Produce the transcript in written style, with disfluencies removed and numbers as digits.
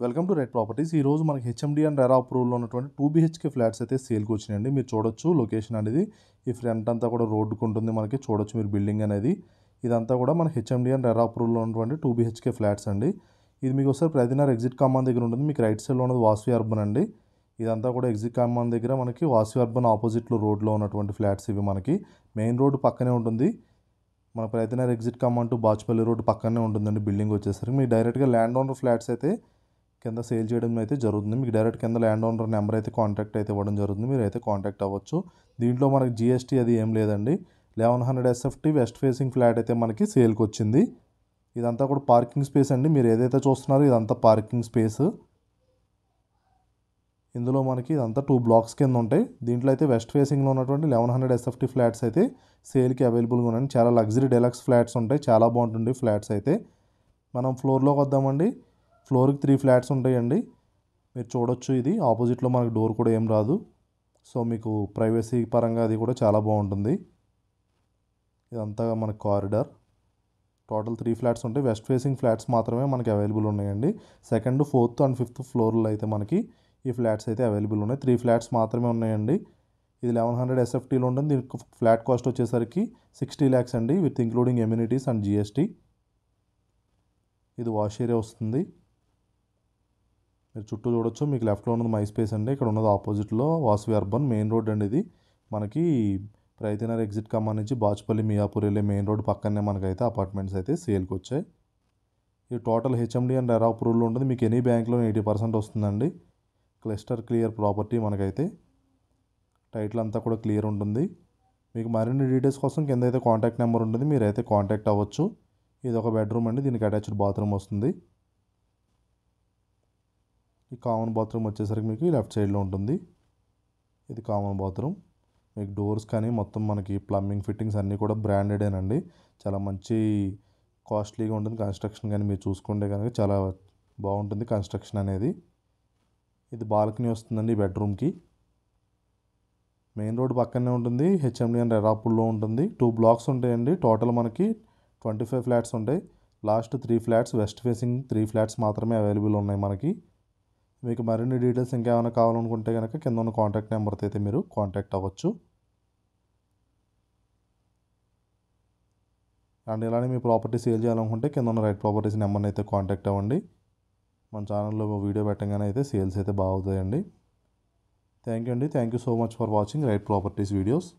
Welcome to right properties. ఈ రోజు మనకి హెచ్ఎండి అండ్ రెరా అప్రూవల్లో ఉన్నటువంటి 2 BHK ఫ్లాట్స్ అయితే సేల్కి వచ్చినాయండి. మీరు చూడొచ్చు లొకేషన్ అనేది. ఈ ఫ్రంట్ అంతా కూడా రోడ్డుకు ఉంటుంది. మనకి చూడొచ్చు మీరు బిల్డింగ్ అనేది. ఇదంతా కూడా మన హెచ్ఎండి అండ్ రెరా అప్రూవల్లో ఉన్నటువంటి 2 BHK ఫ్లాట్స్ అండి. ఇది మీకు ఒకసారి ప్రతినగర్ ఎగ్జిట్ కామాన్ దగ్గర ఉంటుంది. మీకు రైట్ సైడ్లో ఉన్నది వాసవి అర్బన్ అండి. ఇదంతా కూడా ఎగ్జిట్ కామాన్ దగ్గర మనకి వాసవి అర్బన్ ఆపోజిట్లో రోడ్లో ఉన్నటువంటి ఫ్లాట్స్ ఇవి. మనకి మెయిన్ రోడ్డు పక్కనే ఉంటుంది. మన ప్రతినగర్ ఎగ్జిట్ కామాన్ టు బాచుపల్లి రోడ్డు పక్కనే ఉంటుందండి బిల్డింగ్ వచ్చేసరికి. మీకు డైరెక్ట్గా ల్యాండ్ ఓనర్ ఫ్లాట్స్ అయితే కింద సేల్ చేయడం అయితే జరుగుతుంది. మీకు డైరెక్ట్ కింద ల్యాండ్ ఓనర్ నెంబర్ అయితే కాంటాక్ట్ అయితే ఇవ్వడం జరుగుతుంది. మీరు అయితే కాంటాక్ట్ అవ్వచ్చు. దీంట్లో మనకి జిఎస్టీ అది ఏం లేదండి. 1100 SFT వెస్ట్ ఫేసింగ్ ఫ్లాట్ అయితే మనకి సేల్కి వచ్చింది. ఇదంతా కూడా పార్కింగ్ స్పేస్ అండి. మీరు ఏదైతే చూస్తున్నారో ఇదంతా పార్కింగ్ స్పేస్. ఇందులో మనకి ఇదంతా 2 బ్లాక్స్ కింద ఉంటాయి. దీంట్లో అయితే వెస్ట్ ఫేసింగ్లో ఉన్నటువంటి 1100 SFT ఫ్లాట్స్ అయితే సేల్కి అవైలబుల్గా ఉన్నాయి. చాలా లగ్జరీ డెలక్స్ ఫ్లాట్స్ ఉంటాయి. చాలా బాగుంటుంది ఫ్లాట్స్ అయితే. మనం ఫ్లోర్లోకి వద్దామండి. ఫ్లోర్కి 3 ఫ్లాట్స్ ఉంటాయండి. మీరు చూడొచ్చు. ఇది ఆపోజిట్లో మనకు డోర్ కూడా ఏం రాదు. సో మీకు ప్రైవసీ పరంగా అది కూడా చాలా బాగుంటుంది. ఇదంతా మనకి కారిడార్. టోటల్ 3 ఫ్లాట్స్ ఉంటాయి. వెస్ట్ ఫేసింగ్ ఫ్లాట్స్ మాత్రమే మనకి అవైలబుల్ ఉన్నాయండి. సెకండ్, ఫోర్త్ అండ్ ఫిఫ్త్ ఫ్లోర్లో అయితే మనకి ఈ ఫ్లాట్స్ అయితే అవైలబుల్ ఉన్నాయి. 3 ఫ్లాట్స్ మాత్రమే ఉన్నాయండి. ఇది 1100 SFTలో ఉంటుంది. దీనికి ఫ్లాట్ కాస్ట్ వచ్చేసరికి 60 lakhs అండి, with including amenities and GST. ఇది వాష్ ఏరియా వస్తుంది. మీరు చుట్టూ చూడొచ్చు. మీకు లెఫ్ట్లో ఉన్నది మై స్పేస్ అండి. ఇక్కడ ఉన్నది ఆపోజిట్లో వాసవి అర్బన్ మెయిన్ రోడ్ అండి. ఇది మనకి ప్రతినగర్ ఎగ్జిట్ కామాన్ నుంచి బాచుపల్లి మియాపూర్ వెళ్ళే మెయిన్ రోడ్ పక్కనే మనకైతే అపార్ట్మెంట్స్ అయితే సేల్కి వచ్చాయి. ఇది టోటల్ హెచ్ఎండి అండ్ రెరా అప్రూవల్లో ఉంటుంది. మీకు ఎనీ బ్యాంక్లో 80% వస్తుందండి. క్లస్టర్ క్లియర్ ప్రాపర్టీ మనకైతే. టైటిల్ అంతా కూడా క్లియర్ ఉంటుంది. మీకు మరిన్ని డీటెయిల్స్ కోసం కింద అయితే కాంటాక్ట్ నెంబర్ ఉంటుంది. మీరైతే కాంటాక్ట్ అవ్వచ్చు. ఇది ఒక బెడ్రూమ్ అండి. దీనికి అటాచ్డ్ బాత్రూమ్ వస్తుంది. ఈ కామన్ బాత్రూమ్ వచ్చేసరికి మీకు లెఫ్ట్ సైడ్లో ఉంటుంది. ఇది కామన్ బాత్రూమ్. మీకు డోర్స్ కానీ మొత్తం మనకి ప్లంబింగ్ ఫిట్టింగ్స్ అన్నీ కూడా బ్రాండెడేనండి. చాలా మంచి కాస్ట్లీగా ఉంటుంది కన్స్ట్రక్షన్. కానీ మీరు చూసుకుంటే కనుక చాలా బాగుంటుంది కన్స్ట్రక్షన్ అనేది. ఇది బాల్కనీ వస్తుందండి ఈ బెడ్రూమ్కి. మెయిన్ రోడ్ పక్కనే ఉంటుంది. హెచ్ఎండి అండ్ రెరాపూల్లో ఉంటుంది. 2 బ్లాక్స్ ఉంటాయండి. టోటల్ మనకి 25 ఫ్లాట్స్ ఉంటాయి. Last 3 flats west facing 3 flats మాత్రమే అవైలబుల్ ఉన్నాయి మనకి. మీకు మరిన్ని డీటెయిల్స్ ఇంకేమైనా కావాలనుకుంటే కనుక కింద ఉన్న కాంటాక్ట్ నెంబర్తో అయితే మీరు కాంటాక్ట్ అవ్వచ్చు. అండ్ ఇలానే మీ ప్రాపర్టీ సేల్ చేయాలనుకుంటే కింద ఉన్న రైట్ ప్రాపర్టీస్ నెంబర్ని అయితే కాంటాక్ట్ అవ్వండి. మన ఛానల్లో వీడియో పెట్టగానే అయితే సేల్స్ అయితే బాగుతాయండి. థ్యాంక్ యూ అండి. Thank you so much for watching right properties videos.